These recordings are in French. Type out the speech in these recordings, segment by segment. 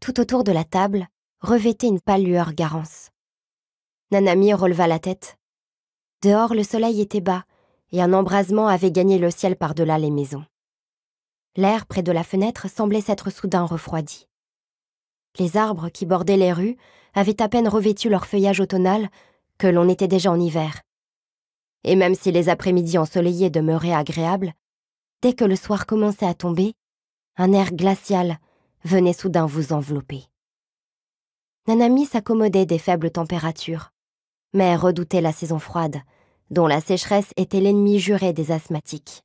tout autour de la table, revêtait une pâle lueur garance. Nanami releva la tête. Dehors, le soleil était bas et un embrasement avait gagné le ciel par-delà les maisons. L'air près de la fenêtre semblait s'être soudain refroidi. Les arbres qui bordaient les rues avaient à peine revêtu leur feuillage automnal que l'on était déjà en hiver. Et même si les après-midi ensoleillés demeuraient agréables, dès que le soir commençait à tomber, un air glacial venait soudain vous envelopper. Nanami s'accommodait des faibles températures, mais redoutait la saison froide, dont la sécheresse était l'ennemi juré des asthmatiques.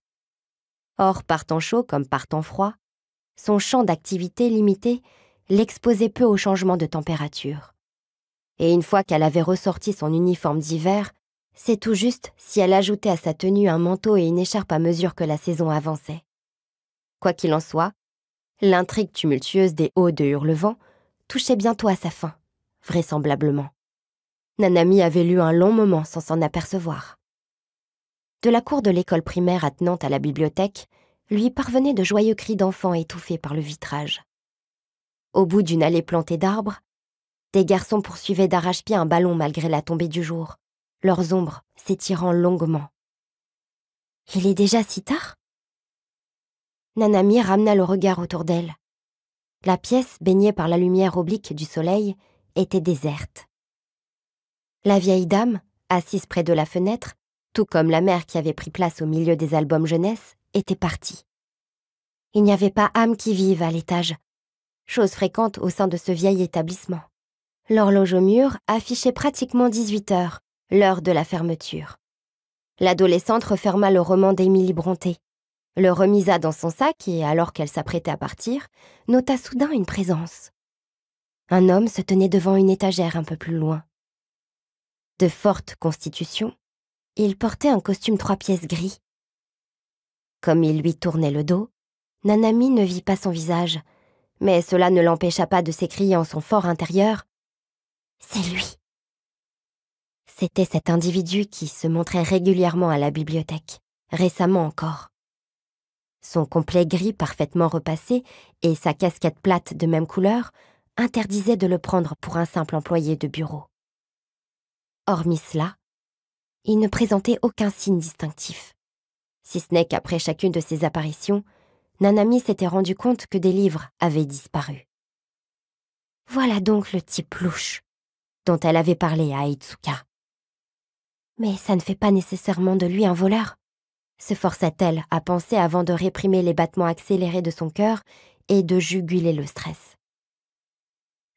Or, par temps chaud comme par temps froid, son champ d'activité limité l'exposait peu aux changements de température. Et une fois qu'elle avait ressorti son uniforme d'hiver, c'est tout juste si elle ajoutait à sa tenue un manteau et une écharpe à mesure que la saison avançait. Quoi qu'il en soit, l'intrigue tumultueuse des hauts de Hurlevent touchait bientôt à sa fin, vraisemblablement. Nanami avait lu un long moment sans s'en apercevoir. De la cour de l'école primaire attenante à la bibliothèque, lui parvenaient de joyeux cris d'enfants étouffés par le vitrage. Au bout d'une allée plantée d'arbres, des garçons poursuivaient d'arrache-pied un ballon malgré la tombée du jour, leurs ombres s'étirant longuement. « Il est déjà si tard ?» Nanami ramena le regard autour d'elle. La pièce, baignée par la lumière oblique du soleil, était déserte. La vieille dame, assise près de la fenêtre, tout comme la mère qui avait pris place au milieu des albums jeunesse, était partie. Il n'y avait pas âme qui vive à l'étage, chose fréquente au sein de ce vieil établissement. L'horloge au mur affichait pratiquement 18 heures, l'heure de la fermeture. L'adolescente referma le roman d'Émilie Brontë, le remisa dans son sac et, alors qu'elle s'apprêtait à partir, nota soudain une présence. Un homme se tenait devant une étagère un peu plus loin. De forte constitution, il portait un costume 3 pièces gris. Comme il lui tournait le dos, Nanami ne vit pas son visage, mais cela ne l'empêcha pas de s'écrier en son fort intérieur « C'est lui !» C'était cet individu qui se montrait régulièrement à la bibliothèque, récemment encore. Son complet gris parfaitement repassé et sa casquette plate de même couleur interdisaient de le prendre pour un simple employé de bureau. Hormis cela, il ne présentait aucun signe distinctif. Si ce n'est qu'après chacune de ses apparitions, Nanami s'était rendu compte que des livres avaient disparu. Voilà donc le type louche dont elle avait parlé à Aitsuka. Mais ça ne fait pas nécessairement de lui un voleur, se força-t-elle à penser avant de réprimer les battements accélérés de son cœur et de juguler le stress.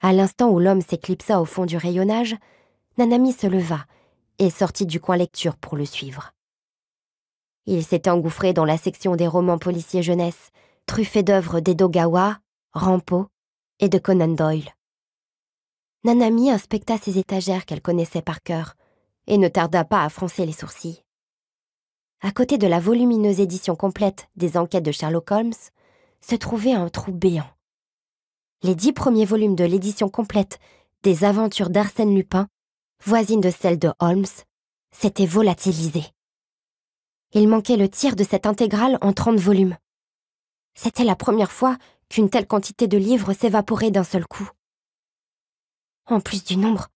À l'instant où l'homme s'éclipsa au fond du rayonnage, Nanami se leva et sortit du coin lecture pour le suivre. Il s'était engouffré dans la section des romans policiers jeunesse, truffés d'œuvres d'Edogawa, Rampo et de Conan Doyle. Nanami inspecta ces étagères qu'elle connaissait par cœur et ne tarda pas à froncer les sourcils. À côté de la volumineuse édition complète des enquêtes de Sherlock Holmes, se trouvait un trou béant. Les 10 premiers volumes de l'édition complète des aventures d'Arsène Lupin, voisine de celle de Holmes, s'étaient volatilisées. Il manquait le tiers de cette intégrale en 30 volumes. C'était la première fois qu'une telle quantité de livres s'évaporait d'un seul coup. En plus du nombre,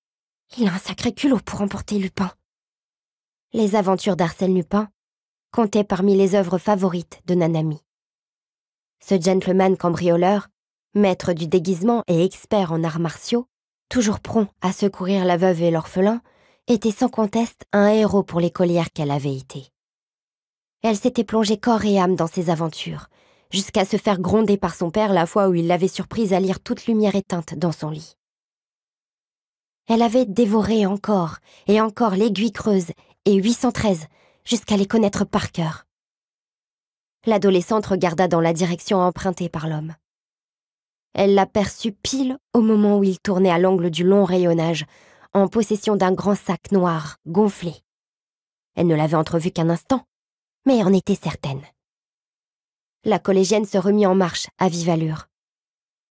il a un sacré culot pour emporter Lupin. Les aventures d'Arsène Lupin comptaient parmi les œuvres favorites de Nanami. Ce gentleman cambrioleur, maître du déguisement et expert en arts martiaux, toujours prompt à secourir la veuve et l'orphelin, était sans conteste un héros pour l'écolière qu'elle avait été. Elle s'était plongée corps et âme dans ses aventures, jusqu'à se faire gronder par son père la fois où il l'avait surprise à lire toute lumière éteinte dans son lit. Elle avait dévoré encore et encore l'Aiguille creuse et 813 jusqu'à les connaître par cœur. L'adolescente regarda dans la direction empruntée par l'homme. Elle l'aperçut pile au moment où il tournait à l'angle du long rayonnage, en possession d'un grand sac noir, gonflé. Elle ne l'avait entrevu qu'un instant, mais en était certaine. La collégienne se remit en marche à vive allure.